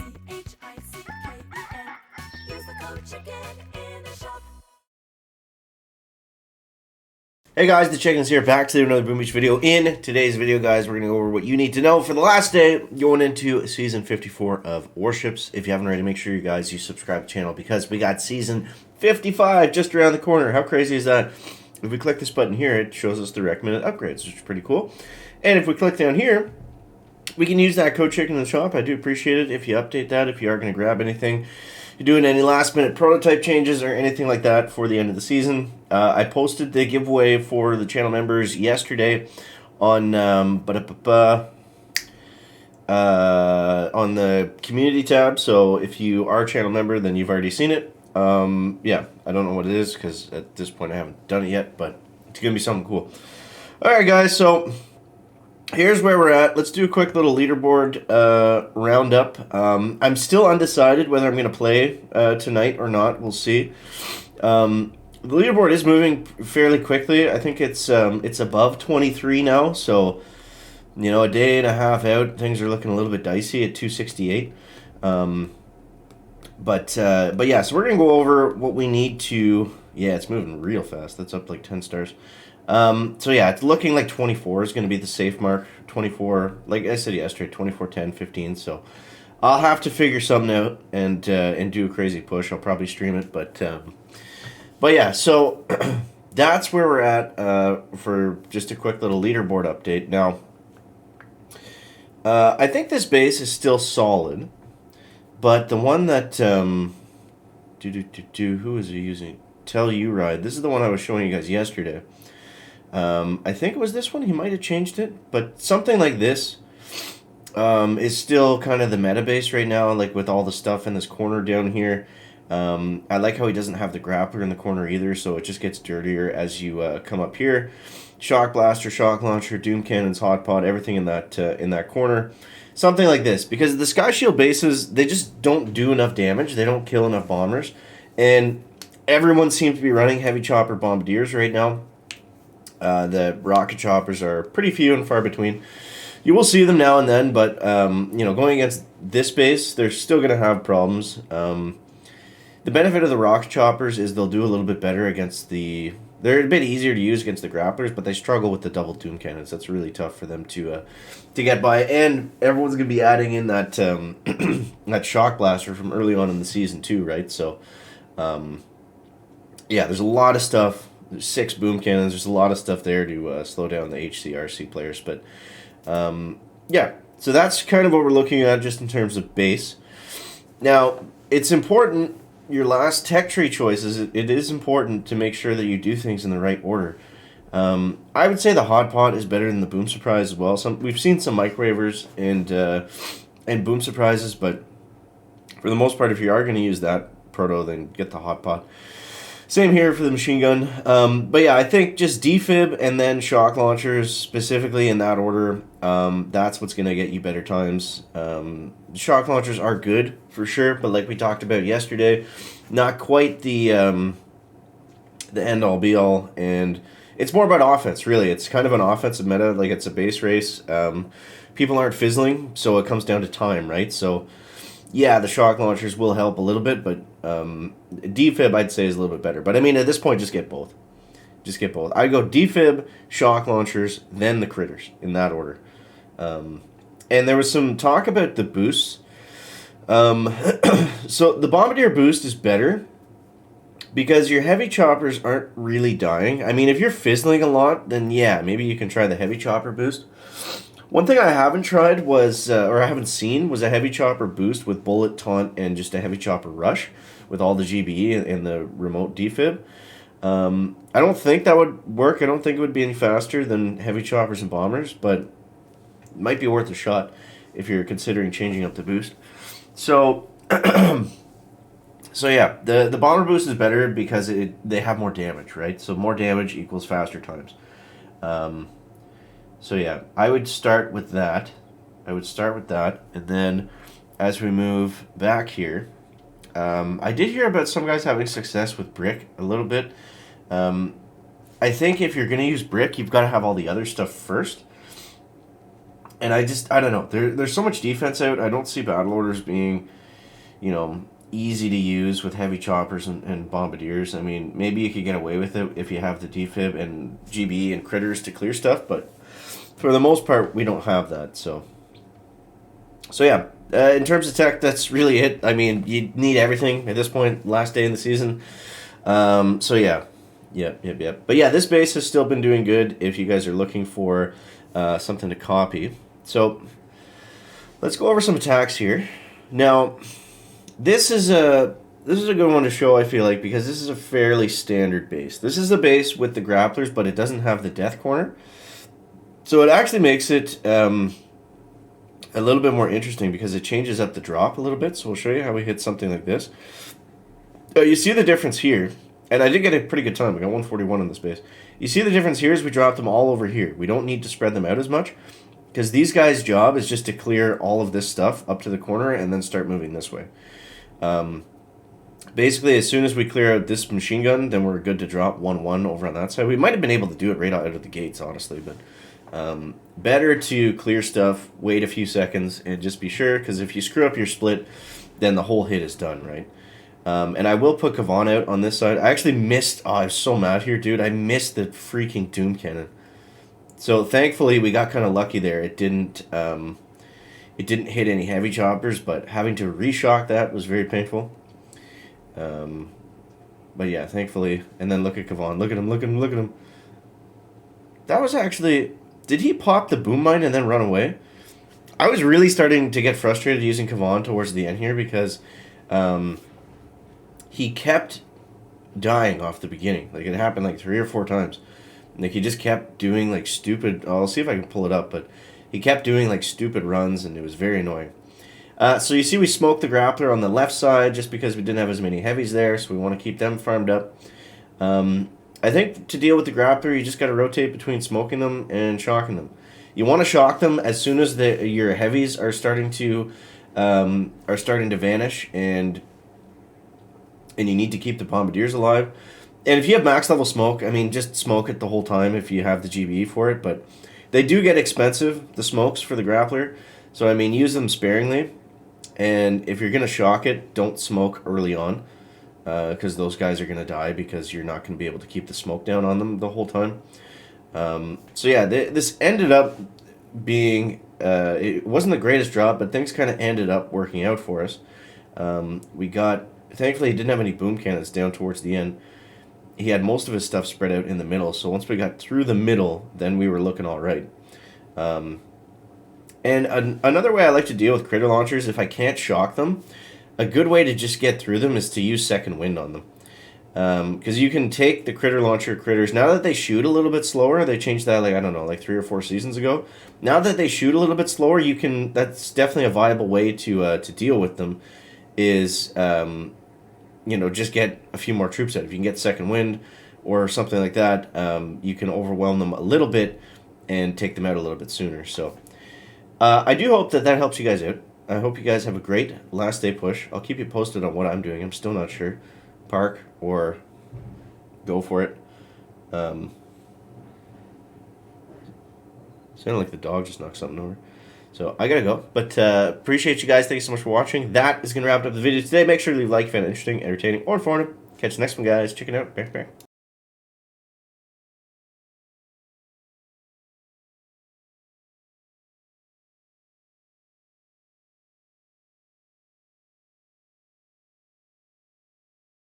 Use the code CHICKEN in the shop. Hey guys, the Chickens here, back to another Boom Beach video. In today's video, guys, we're going to go over what you need to know for the last day going into Season 54 of Warships. If you haven't already, make sure you guys subscribe to the channel because we got Season 55 just around the corner. How crazy is that? If we click this button here, it shows us the recommended upgrades, which is pretty cool. And if we click down here, we can use that code CHICKEN in the shop. I do appreciate it if you update that, if you are going to grab anything. You're doing any last minute prototype changes or anything like that for the end of the season. I posted the giveaway for the channel members yesterday on on the community tab. So if you are a channel member, then you've already seen it. Yeah, I don't know what it is because at this point I haven't done it yet, but it's gonna be something cool. All right, guys. So here's where we're at. Let's do a quick little leaderboard roundup. I'm still undecided whether I'm going to play tonight or not. We'll see. The leaderboard is moving fairly quickly. I think it's above 23 now. So, you know, a day and a half out, things are looking a little bit dicey at 268. But yeah, so we're going to go over what we need to... Yeah, it's moving real fast. That's up like 10 stars. So yeah, it's looking like 24 is going to be the safe mark. 24, like I said yesterday, 24, 10, 15. So I'll have to figure something out and do a crazy push. I'll probably stream it, but yeah. So that's where we're at for just a quick little leaderboard update. Now, I think this base is still solid, but the one that who is he using? Tell You Ride. This is the one I was showing you guys yesterday. I think it was this one. He might have changed it, but something like this is still kind of the meta base right now, like with all the stuff in this corner down here. I like how he doesn't have the grappler in the corner either, so it just gets dirtier as you come up here. Shock Blaster, Shock Launcher, Doom Cannons, Hot Pod, everything in that corner. Something like this, because the Sky Shield bases, they just don't do enough damage. They don't kill enough bombers, and everyone seems to be running Heavy Chopper Bombardiers right now. The rocket choppers are pretty few and far between. You will see them now and then, but you know, going against this base, they're still going to have problems. The benefit of the rocket choppers is they'll do a little bit better against the... They're a bit easier to use against the grapplers, but they struggle with the double doom cannons. That's really tough for them to get by. And everyone's going to be adding in that that shock blaster from early on in the season too, right? So, yeah, there's a lot of stuff. There's 6 boom cannons. There's a lot of stuff there to slow down the HCRC players. But, yeah, so that's kind of what we're looking at just in terms of base. Now, it's important, your last tech tree choices, it is important to make sure that you do things in the right order. I would say the Hot Pot is better than the Boom Surprise as well. We've seen some microwavers and Boom Surprises, but for the most part, if you are going to use that proto, then get the Hot Pot. Same here for the machine gun. But yeah, I think just defib and then shock launchers, specifically in that order, that's what's going to get you better times. Shock launchers are good, for sure, but like we talked about yesterday, not quite the end-all, be-all, and it's more about offense, really. It's kind of an offensive meta, like it's a base race. People aren't fizzling, so it comes down to time, right? So, yeah, the shock launchers will help a little bit, but defib, I'd say, is a little bit better. But, I mean, at this point, just get both. Just get both. I go defib, shock launchers, then the critters, in that order. And there was some talk about the boosts. So, the Bombardier boost is better because your heavy choppers aren't really dying. I mean, if you're fizzling a lot, then, yeah, maybe you can try the heavy chopper boost. One thing I haven't tried was, or I haven't seen, was a heavy chopper boost with bullet taunt and just a heavy chopper rush with all the GBE and the remote defib. I don't think that would work. I don't think it would be any faster than heavy choppers and bombers, but it might be worth a shot if you're considering changing up the boost. So, so yeah, the bomber boost is better because they have more damage, right? So more damage equals faster times. So yeah, I would start with that. And then as we move back here, I did hear about some guys having success with brick a little bit. I think if you're going to use brick, you've got to have all the other stuff first. And I don't know. There's so much defense out. I don't see battle orders being, easy to use with heavy choppers and bombardiers. I mean, maybe you could get away with it if you have the defib and GB and critters to clear stuff, but for the most part, we don't have that. So yeah. In terms of tech, that's really it. I mean, you need everything at this point. Last day in the season. So yeah. Yep. But yeah, this base has still been doing good. If you guys are looking for something to copy, so let's go over some attacks here. Now, this is a good one to show, I feel like, because this is a fairly standard base. This is the base with the grapplers, but it doesn't have the death corner. So it actually makes it a little bit more interesting because it changes up the drop a little bit. So we'll show you how we hit something like this. You see the difference here, and I did get a pretty good time. We got 141 on this base. You see the difference here is we dropped them all over here. We don't need to spread them out as much because these guys' job is just to clear all of this stuff up to the corner and then start moving this way. Basically, as soon as we clear out this machine gun, then we're good to drop 1-1 over on that side. We might have been able to do it right out of the gates, honestly, but better to clear stuff, wait a few seconds, and just be sure, because if you screw up your split, then the whole hit is done, right? And I will put Kavan out on this side. I actually missed... Oh, I was so mad here, dude. I missed the freaking Doom Cannon. So, thankfully, we got kind of lucky there. It didn't hit any heavy choppers, but having to reshock that was very painful. But yeah, thankfully. And then look at Kavan. Look at him. That was actually... Did he pop the boom mine and then run away? I was really starting to get frustrated using Kavan towards the end here because he kept dying off the beginning. Like, it happened like 3 or 4 times. Like, he just kept doing like stupid... I'll see if I can pull it up, but he kept doing like stupid runs and it was very annoying. So you see we smoked the grappler on the left side just because we didn't have as many heavies there, so we want to keep them farmed up. I think to deal with the grappler, you just got to rotate between smoking them and shocking them. You want to shock them as soon as your heavies are starting to vanish, and you need to keep the bombardiers alive. And if you have max level smoke, I mean, just smoke it the whole time if you have the GBE for it. But they do get expensive, the smokes for the grappler. So I mean, use them sparingly. And if you're gonna shock it, don't smoke early on. Because those guys are going to die because you're not going to be able to keep the smoke down on them the whole time. So yeah, this ended up being, it wasn't the greatest drop, but things kind of ended up working out for us. Thankfully he didn't have any boom cannons down towards the end. He had most of his stuff spread out in the middle, so once we got through the middle, then we were looking all right. Another way I like to deal with critter launchers, if I can't shock them, a good way to just get through them is to use second wind on them. Because you can take the critter launcher critters, now that they shoot a little bit slower, they changed that like 3 or 4 seasons ago. Now that they shoot a little bit slower, that's definitely a viable way to deal with them, is just get a few more troops out. If you can get second wind or something like that, you can overwhelm them a little bit and take them out a little bit sooner. So I do hope that helps you guys out. I hope you guys have a great last day push. I'll keep you posted on what I'm doing. I'm still not sure. Park or go for it. Sounded like the dog just knocked something over. So I gotta go. But appreciate you guys. Thank you so much for watching. That is gonna wrap up the video today. Make sure to leave a like if you found it interesting, entertaining, or informative. Catch you next one, guys. Check it out. Bye.